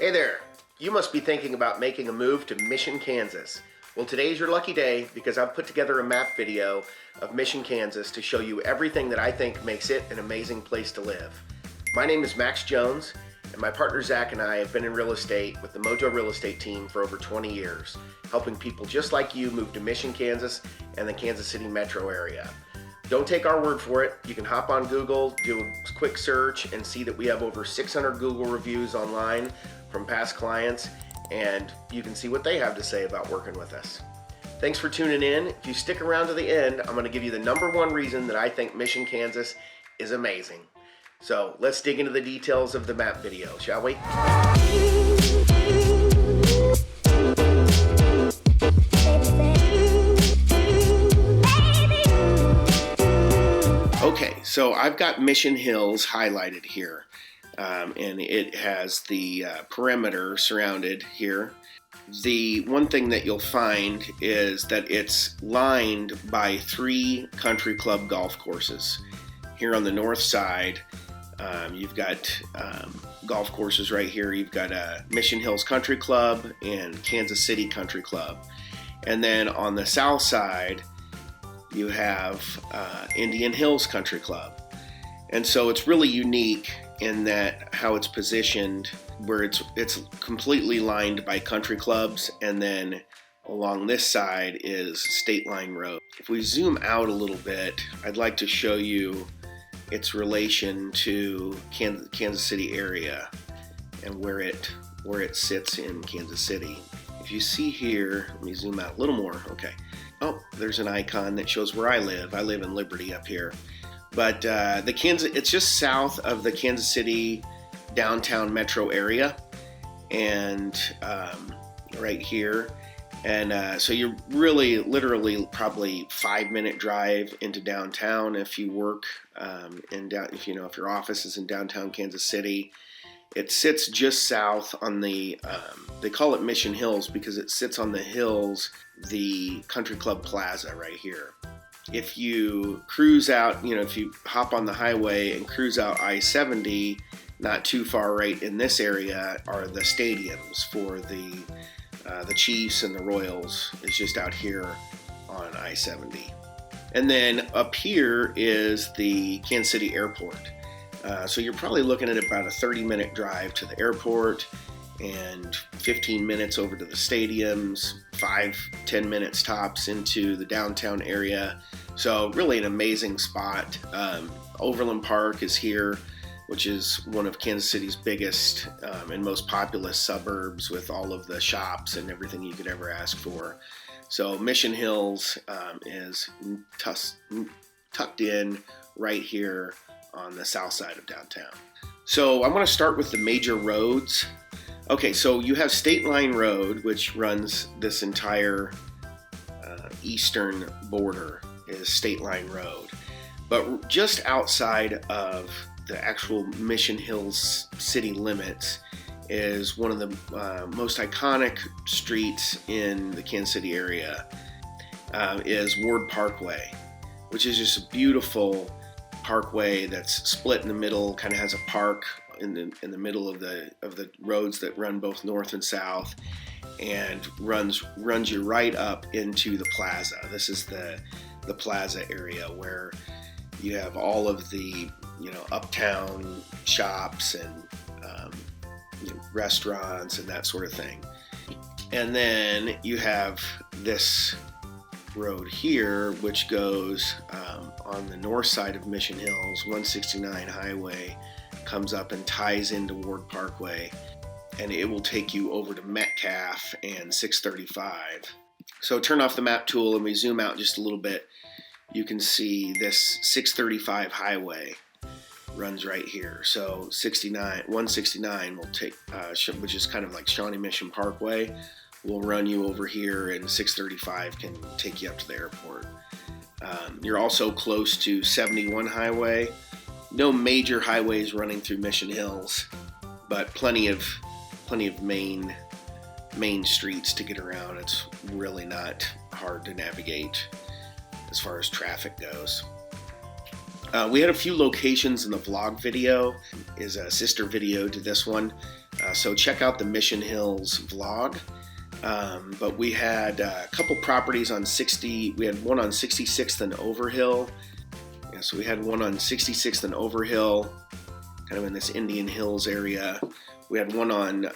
Hey there! You must be thinking about making a move to Mission, Kansas. Well, today's your lucky day because I've put together a map video of Mission, Kansas to show you everything that I think makes it an amazing place to live. My name is Max Jones, and my partner Zach and I have been in real estate with the Mojo Real Estate team for over 20 years, helping people just like you move to Mission, Kansas and the Kansas City metro area. Don't take our word for it. You can hop on Google, do a quick search, and see that we have over 600 Google reviews online from past clients, and you can see what they have to say about working with us. Thanks for tuning in. If you stick around to the end, I'm going to give you the #1 reason that I think Mission, Kansas is amazing. So let's dig into the details of the map video, shall we? Okay, so I've got Mission Hills highlighted here, and it has the perimeter surrounded here. The one thing that you'll find is that it's lined by 3 country club golf courses. Here on the north side, you've got golf courses right here. You've got Mission Hills Country Club and Kansas City Country Club. And then on the south side, you have Indian Hills Country Club. And so it's really unique in that how it's positioned, where it's completely lined by country clubs, and then along this side is State Line Road. If we zoom out a little bit, I'd like to show you its relation to Kansas City area and where it sits in Kansas City. If you see here, let me zoom out a little more. Okay. Oh, there's an icon that shows where I live. I live in Liberty up here. But it's just south of the Kansas City downtown metro area, and right here. And so you're really, literally, probably 5-minute drive into downtown if you work if your office is in downtown Kansas City. It sits just south on the, they call it Mission Hills because it sits on the hills, the Country Club Plaza right here. If you cruise out, if you hop on the highway and cruise out I-70, not too far right in this area are the stadiums for the Chiefs and the Royals. Is just out here on I-70. And then up here is the Kansas City Airport. So you're probably looking at about a 30-minute drive to the airport and 15 minutes over to the stadiums, 5-10 minutes tops into the downtown area. So really an amazing spot. Overland Park is here, which is one of Kansas City's biggest and most populous suburbs with all of the shops and everything you could ever ask for. So Mission Hills is tucked in right here on the south side of downtown. So I want to start with the major roads. Okay, so you have State Line Road, which runs this entire eastern border, is State Line Road. But just outside of the actual Mission Hills city limits is one of the most iconic streets in the Kansas City area, is Ward Parkway, which is just a beautiful parkway that's split in the middle, kind of has a park in the middle of the roads that run both north and south, and runs you right up into the plaza. This is the plaza area where you have all of the uptown shops and restaurants and that sort of thing. And then you have this road here, which goes on the north side of Mission Hills. 169 highway comes up and ties into Ward Parkway, and it will take you over to Metcalf and 635. So turn off the map tool and we zoom out just a little bit. You can see this 635 highway runs right here. So 169 will take, which is kind of like Shawnee Mission Parkway, will run you over here, and 635 can take you up to the airport. You're also close to 71 highway. No major highways running through Mission Hills, but plenty of main streets to get around. It's really not hard to navigate as far as traffic goes. We had a few locations in the vlog video, is a sister video to this one. So check out the Mission Hills vlog. But we had a couple properties on we had one on 66th and Overhill. Yeah, so we had one on 66th and Overhill, kind of in this Indian Hills area. We had one on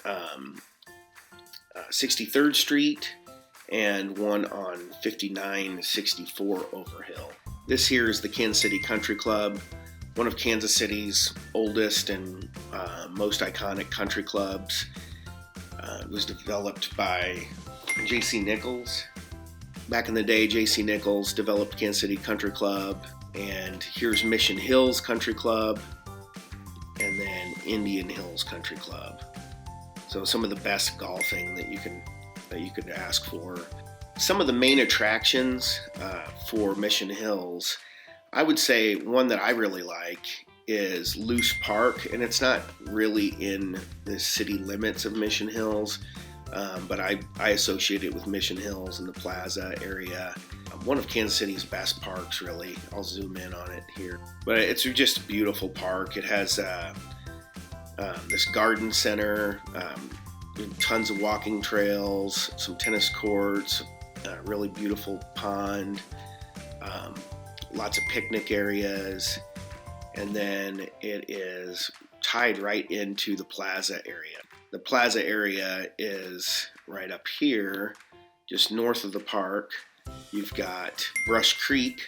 63rd Street and one on 5964 Overhill. This here is the Kansas City Country Club, one of Kansas City's oldest and most iconic country clubs. It was developed by J.C. Nichols. Back in the day, J.C. Nichols developed Kansas City Country Club, and here's Mission Hills Country Club, and then Indian Hills Country Club. So some of the best golfing that you could ask for. Some of the main attractions for Mission Hills, I would say one that I really like is Lush Park, and it's not really in the city limits of Mission Hills, but I associate it with Mission Hills and the Plaza area. One of Kansas City's best parks, really. I'll zoom in on it here. But it's just a beautiful park. It has this garden center, tons of walking trails, some tennis courts, really beautiful pond, lots of picnic areas, and then it is tied right into the Plaza area. The Plaza area is right up here, just north of the park. You've got Brush Creek,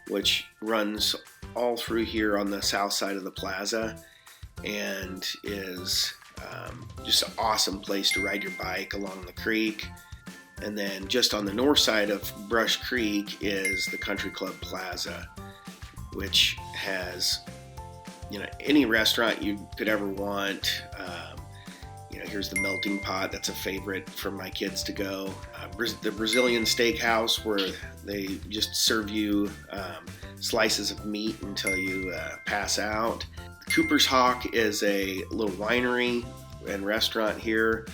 which runs all through here on the south side of the Plaza, and is just an awesome place to ride your bike along the creek. And then just on the north side of Brush Creek is the Country Club Plaza, which has, any restaurant you could ever want. Here's the Melting Pot. That's a favorite for my kids to go. The Brazilian Steakhouse, where they just serve you slices of meat until you pass out. Cooper's Hawk is a little winery and restaurant here.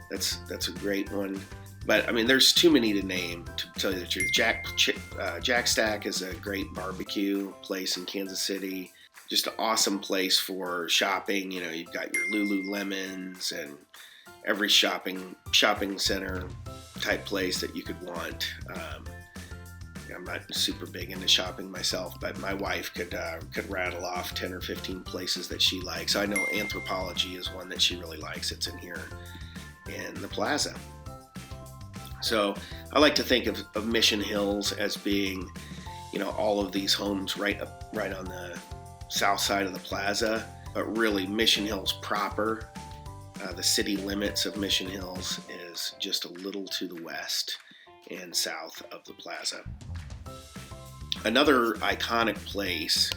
That's a great one. But there's too many to name, to tell you the truth. Jack Stack is a great barbecue place in Kansas City. Just an awesome place for shopping. You've got your Lululemons and every shopping center type place that you could want. I'm not super big into shopping myself, but my wife could rattle off 10 or 15 places that she likes. I know Anthropology is one that she really likes. It's in here in the Plaza. So I like to think of Mission Hills as being, all of these homes right on the south side of the Plaza, but really Mission Hills proper, the city limits of Mission Hills, is just a little to the west and south of the Plaza. Another iconic place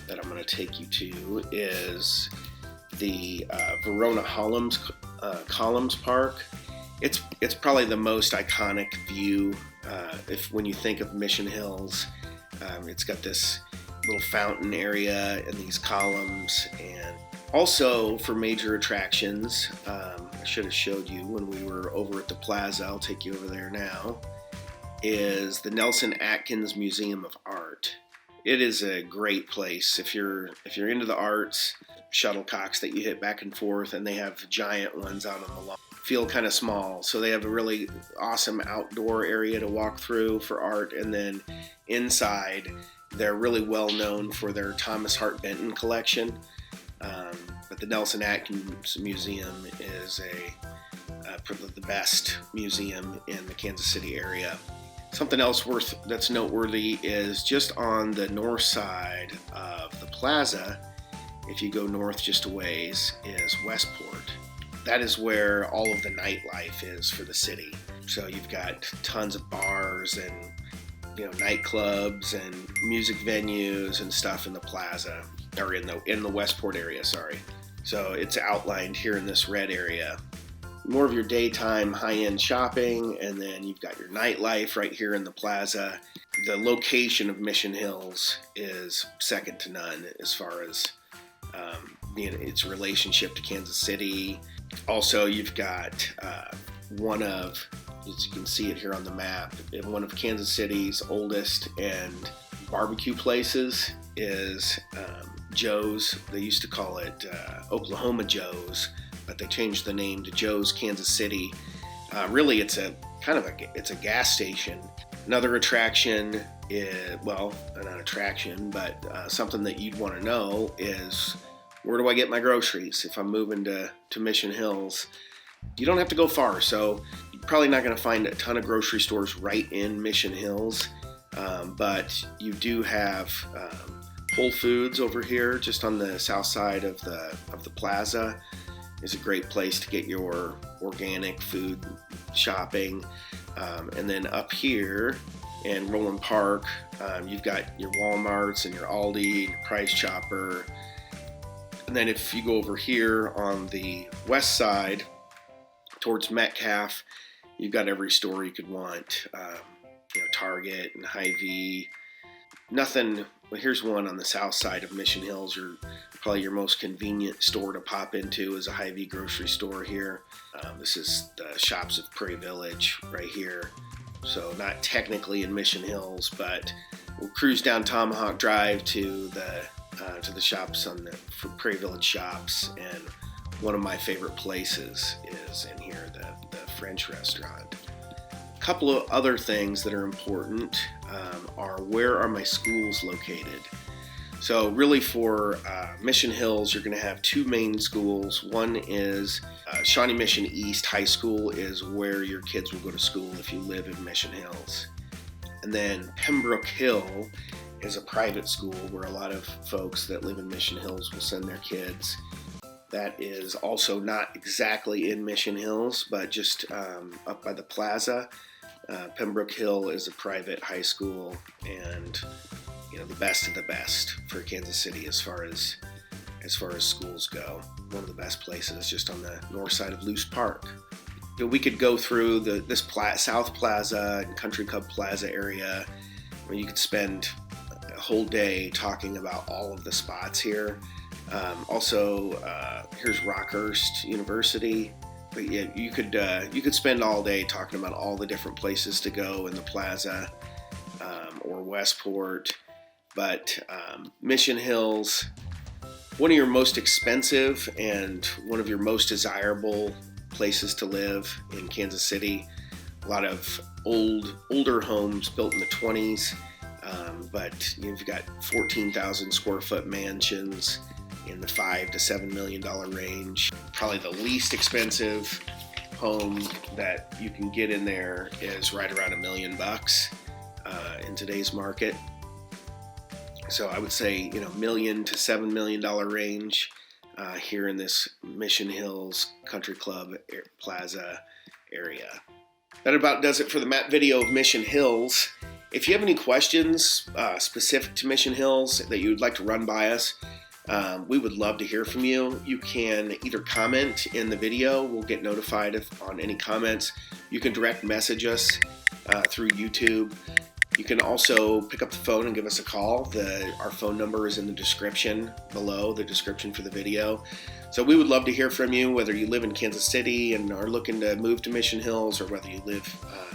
that I'm going to take you to is the Verona Columns Park. It's probably the most iconic view when you think of Mission Hills. It's got this little fountain area and these columns, and also for major attractions, I should have showed you when we were over at the Plaza. I'll take you over there now. Is the Nelson Atkins Museum of Art. It is a great place if you're into the arts. Shuttlecocks that you hit back and forth, and they have giant ones out on the lawn. Feel kind of small, so they have a really awesome outdoor area to walk through for art, and then inside they're really well known for their Thomas Hart Benton collection. But the Nelson Atkins Museum is the best museum in the Kansas City area. Something else that's noteworthy is just on the north side of the Plaza, if you go north just a ways, is Westport. That is where all of the nightlife is for the city. So you've got tons of bars and nightclubs and music venues and stuff in the Plaza, or in the Westport area, sorry. So it's outlined here in this red area. More of your daytime high-end shopping, and then you've got your nightlife right here in the Plaza. The location of Mission Hills is second to none as far as its relationship to Kansas City. Also, you've got one of, as you can see it here on the map, one of Kansas City's oldest and barbecue places is Joe's. They used to call it Oklahoma Joe's, but they changed the name to Joe's Kansas City. Really, it's a gas station. Another attraction is, well, not an attraction, but something that you'd want to know is, where do I get my groceries if I'm moving to Mission Hills? You don't have to go far, so you're probably not going to find a ton of grocery stores right in Mission Hills, but you do have Whole Foods over here, just on the south side of the plaza. Is a great place to get your organic food shopping. And then up here in Roland Park, you've got your Walmarts and your Aldi, your Price Chopper. And then if you go over here on the west side towards Metcalf, you've got every store you could want. Target and Hy-Vee. Nothing. Well, here's one on the south side of Mission Hills. Probably your most convenient store to pop into is a Hy-Vee grocery store here. This is the Shops of Prairie Village right here. So not technically in Mission Hills, but we'll cruise down Tomahawk Drive to the shops for Prairie Village Shops, and one of my favorite places is in here, the French restaurant. A couple of other things that are important are, where are my schools located? So really for Mission Hills, you're going to have two main schools. One is Shawnee Mission East High School is where your kids will go to school if you live in Mission Hills. And then Pembroke Hill is a private school where a lot of folks that live in Mission Hills will send their kids. That is also not exactly in Mission Hills, but just up by the plaza. Pembroke Hill is a private high school, and the best of the best for Kansas City as far as schools go. One of the best places, just on the north side of Luce Park. We could go through this South Plaza and Country Club Plaza area, where you could spend a whole day talking about all of the spots here. Also, here's Rockhurst University. But yeah, you could spend all day talking about all the different places to go in the plaza, or Westport. But Mission Hills, one of your most expensive and one of your most desirable places to live in Kansas City. A lot of older homes built in the 20s, but you've got 14,000 square foot mansions in the $5 to $7 million range. Probably the least expensive home that you can get in there is right around $1 million in today's market. So I would say, $1 million to $7 million range here in this Mission Hills Country Club Plaza area. That about does it for the map video of Mission Hills. If you have any questions specific to Mission Hills that you would like to run by us, we would love to hear from you. You can either comment in the video. We'll get notified on any comments. You can direct message us through YouTube. You can also pick up the phone and give us a call. Our phone number is in the description below, the description for the video. So we would love to hear from you, whether you live in Kansas City and are looking to move to Mission Hills, or whether you live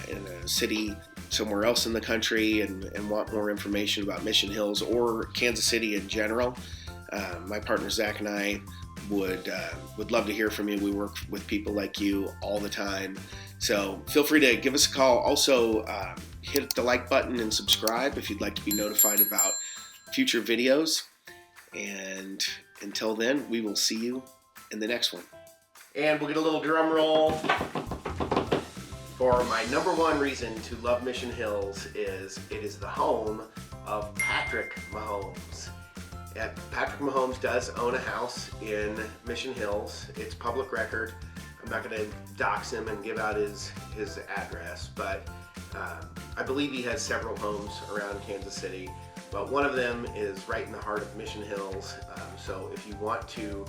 in a city somewhere else in the country and want more information about Mission Hills or Kansas City in general. My partner Zach and I would love to hear from you. We work with people like you all the time. So feel free to give us a call. Also, hit the like button and subscribe if you'd like to be notified about future videos. And until then, we will see you in the next one. And we'll get a little drum roll. For my number one reason to love Mission Hills is it is the home of Patrick Mahomes. Patrick Mahomes does own a house in Mission Hills. It's public record. I'm not going to dox him and give out his address, but I believe he has several homes around Kansas City, but one of them is right in the heart of Mission Hills. So if you want to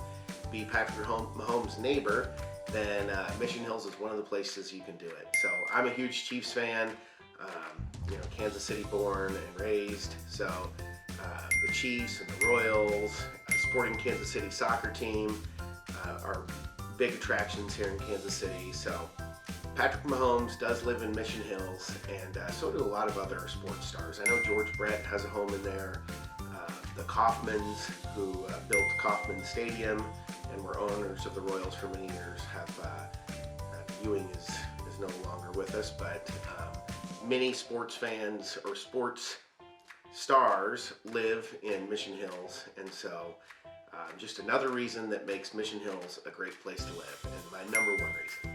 be Patrick Mahomes' neighbor, then Mission Hills is one of the places you can do it. So I'm a huge Chiefs fan, Kansas City born and raised. So the Chiefs and the Royals, supporting Kansas City soccer team are big attractions here in Kansas City. So Patrick Mahomes does live in Mission Hills, and so do a lot of other sports stars. I know George Brett has a home in there. The Kaufmans, who built Kauffman Stadium and were owners of the Royals for many years, have Ewing is no longer with us, but many sports fans or sports stars live in Mission Hills, and so just another reason that makes Mission Hills a great place to live, and my number one reason.